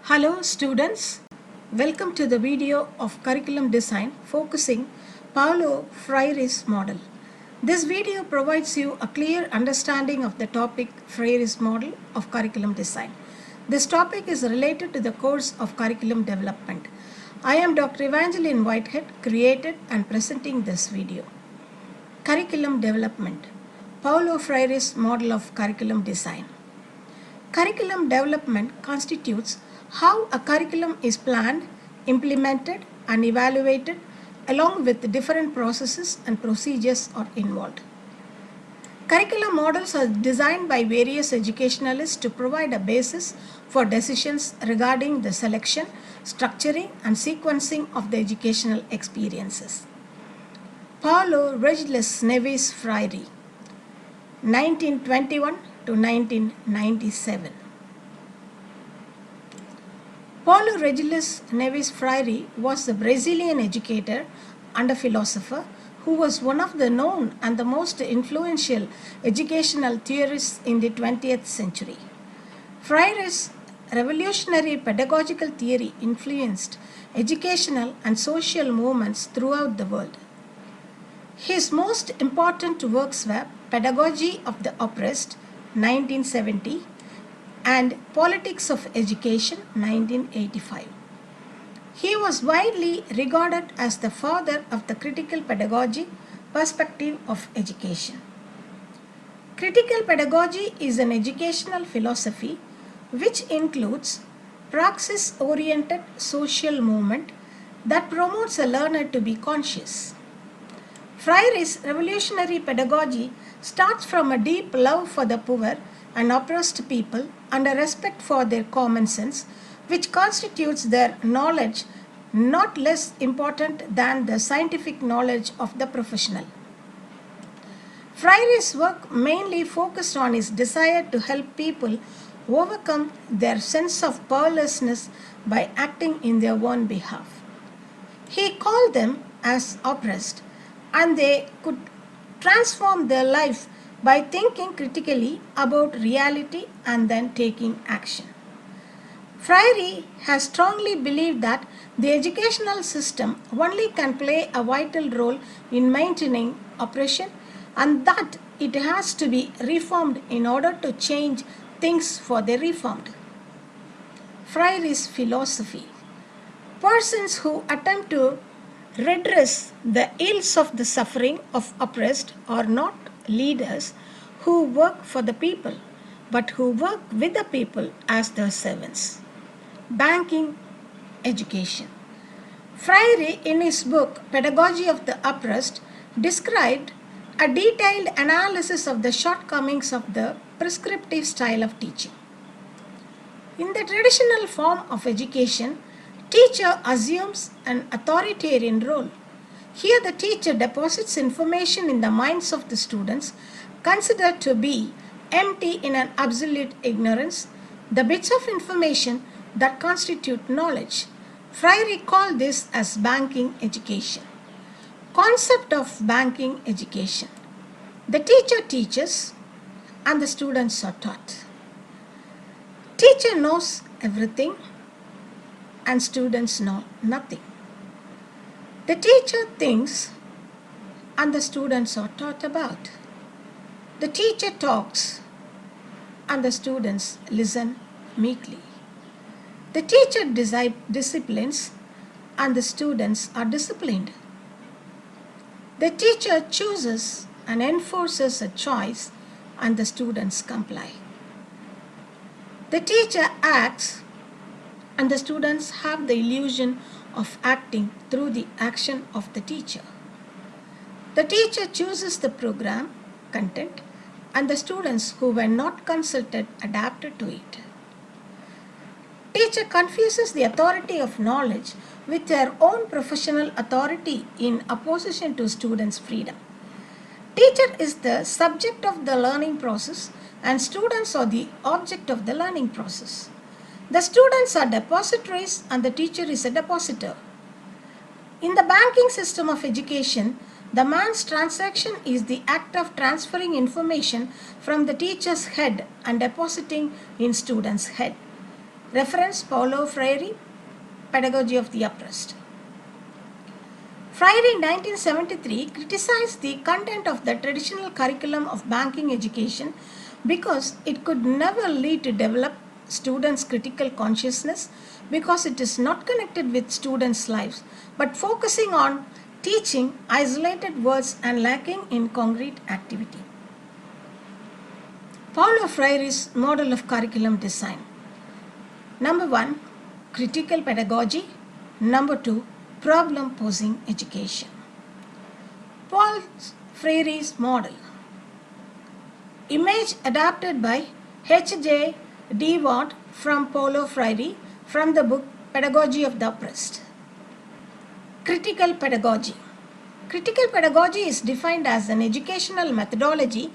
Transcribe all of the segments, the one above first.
Hello students, welcome to the video of curriculum design focusing Paulo Freire's model. This video provides you a clear understanding of the topic Freire's model of curriculum design. This topic is related to the course of curriculum development. I am Dr. Evangeline Whitehead, created and presenting this video. Curriculum development, Paulo Freire's model of curriculum design. Curriculum development constitutes how a curriculum is planned, implemented, and evaluated, along with different processes and procedures are involved. Curriculum models are designed by various educationalists to provide a basis for decisions regarding the selection, structuring, and sequencing of the educational experiences. Paulo Regis Neves Freire, 1921 to 1997. Paulo Regis Neves Freire was a Brazilian educator and a philosopher who was one of the known and the most influential educational theorists in the 20th century. Freire's revolutionary pedagogical theory influenced educational and social movements throughout the world. His most important works were Pedagogy of the Oppressed, 1970, and Politics of Education, 1985. He was widely regarded as the father of the critical pedagogy perspective of education. Critical pedagogy is an educational philosophy which includes praxis-oriented social movement that promotes a learner to be conscious. Freire's revolutionary pedagogy starts from a deep love for the poor and oppressed people and a respect for their common sense, which constitutes their knowledge not less important than the scientific knowledge of the professional. Freire's work mainly focused on his desire to help people overcome their sense of powerlessness by acting in their own behalf. He called them as oppressed, and they could transform their life by thinking critically about reality and then taking action. Freire has strongly believed that the educational system only can play a vital role in maintaining oppression and that it has to be reformed in order to change things for the reformed. Freire's philosophy. Persons who attempt to redress the ills of the suffering of oppressed are not leaders who work for the people, but who work with the people as their servants. Banking education. Freire, in his book Pedagogy of the Oppressed, described a detailed analysis of the shortcomings of the prescriptive style of teaching. In the traditional form of education, teacher assumes an authoritarian role. Here the teacher deposits information in the minds of the students considered to be empty in an absolute ignorance, the bits of information that constitute knowledge. Freire called this as banking education. Concept of banking education. The teacher teaches and the students are taught. Teacher knows everything and students know nothing. The teacher thinks and the students are taught about. The teacher talks and the students listen meekly. The teacher disciplines and the students are disciplined. The teacher chooses and enforces a choice and the students comply. The teacher acts and the students have the illusion of acting through the action of the teacher. The teacher chooses the program, content, and the students who were not consulted adapted to it. Teacher confuses the authority of knowledge with their own professional authority in opposition to students' freedom. Teacher is the subject of the learning process and students are the object of the learning process. The students are depositories and the teacher is a depositor. In the banking system of education, the man's transaction is the act of transferring information from the teacher's head and depositing in student's head. Reference Paulo Freire, Pedagogy of the Oppressed. Freire in 1973 criticized the content of the traditional curriculum of banking education because it could never lead to develop students' critical consciousness because it is not connected with students' lives but focusing on teaching isolated words and lacking in concrete activity. Paulo Freire's model of curriculum design. Number 1, critical pedagogy. Number 2, problem posing education. Paulo Freire's model. Image adapted by H.J. Dewart from Paulo Freire from the book Pedagogy of the Oppressed. Critical pedagogy. Critical pedagogy is defined as an educational methodology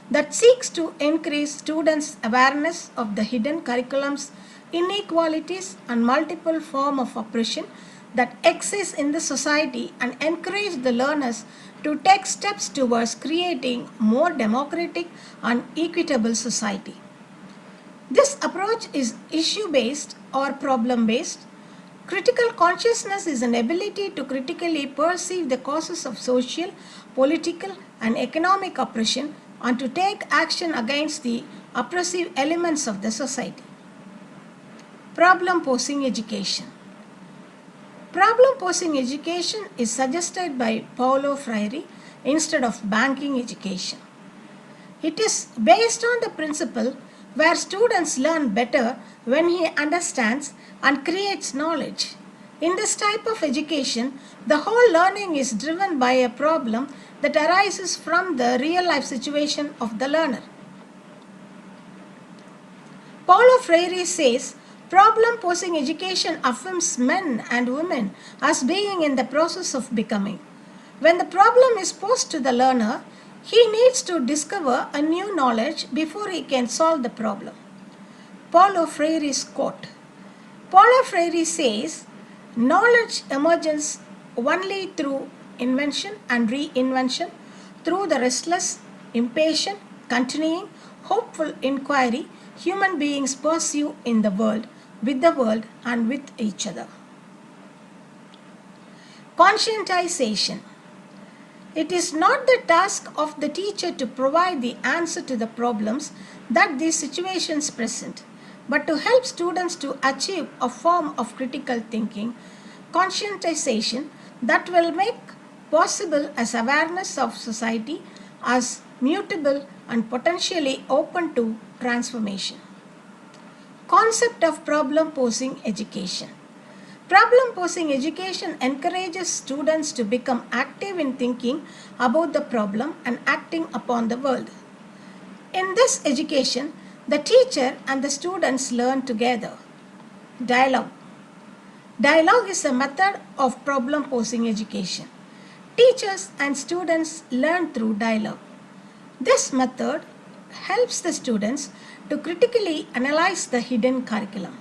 that seeks to increase students' awareness of the hidden curriculums, inequalities, and multiple forms of oppression that exist in the society and encourage the learners to take steps towards creating more democratic and equitable society. This approach is issue-based or problem-based. Critical consciousness is an ability to critically perceive the causes of social, political, and economic oppression and to take action against the oppressive elements of the society. Problem-posing education. Problem-posing education is suggested by Paulo Freire instead of banking education. It is based on the principle where students learn better when he understands and creates knowledge. In this type of education, the whole learning is driven by a problem that arises from the real life situation of the learner. Paulo Freire says, problem-posing education affirms men and women as being in the process of becoming. When the problem is posed to the learner, he needs to discover a new knowledge before he can solve the problem. Paulo Freire's quote. Paulo Freire says, knowledge emerges only through invention and reinvention, through the restless, impatient, continuing, hopeful inquiry human beings pursue in the world, and with each other. Conscientization. It is not the task of the teacher to provide the answer to the problems that these situations present, but to help students to achieve a form of critical thinking, conscientization that will make possible as awareness of society as mutable and potentially open to transformation. Concept of problem-posing education. Problem-posing education encourages students to become active in thinking about the problem and acting upon the world. In this education, the teacher and the students learn together. Dialogue. Dialogue is a method of problem-posing education. Teachers and students learn through dialogue. This method helps the students to critically analyze the hidden curriculum.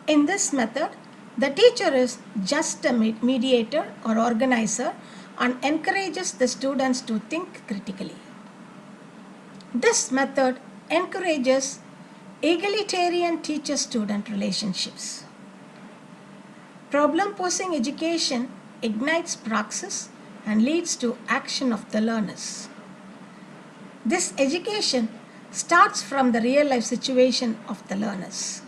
In this method, the teacher is just a mediator or organizer and encourages the students to think critically. This method encourages egalitarian teacher-student relationships. Problem-posing education ignites praxis and leads to action of the learners. This education starts from the real-life situation of the learners.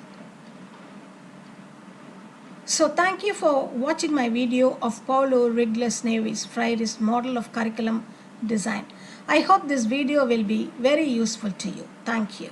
So thank you for watching my video of Paulo Freire's model of curriculum design. I hope this video will be very useful to you. Thank you.